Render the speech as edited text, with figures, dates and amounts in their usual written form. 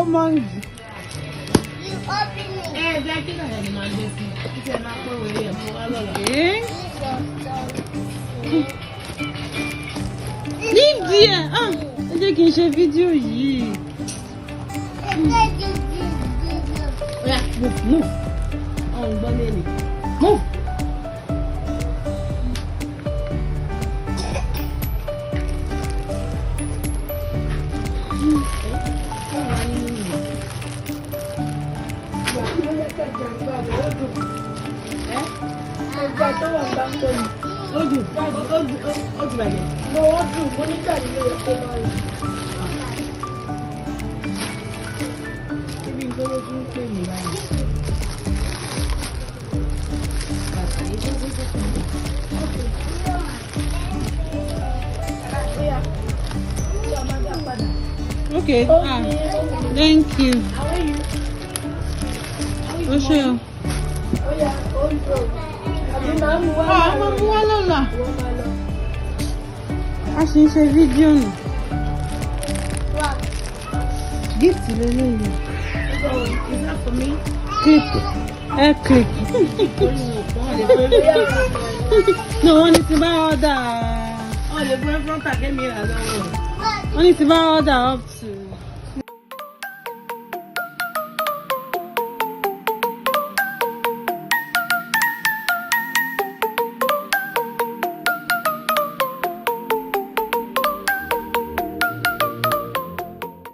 monkey. You open it. Leave there. Ah, ẹ jẹ́ kí n ṣe fídíò yìí. Move, move. Move. Okay. Ah, thank you. Oh, sure. Ah, I'm a video. Gift lele. Is that for me? Click. Click. No, one is about order. Oh, the boyfriend gave me another one. One is about order up to.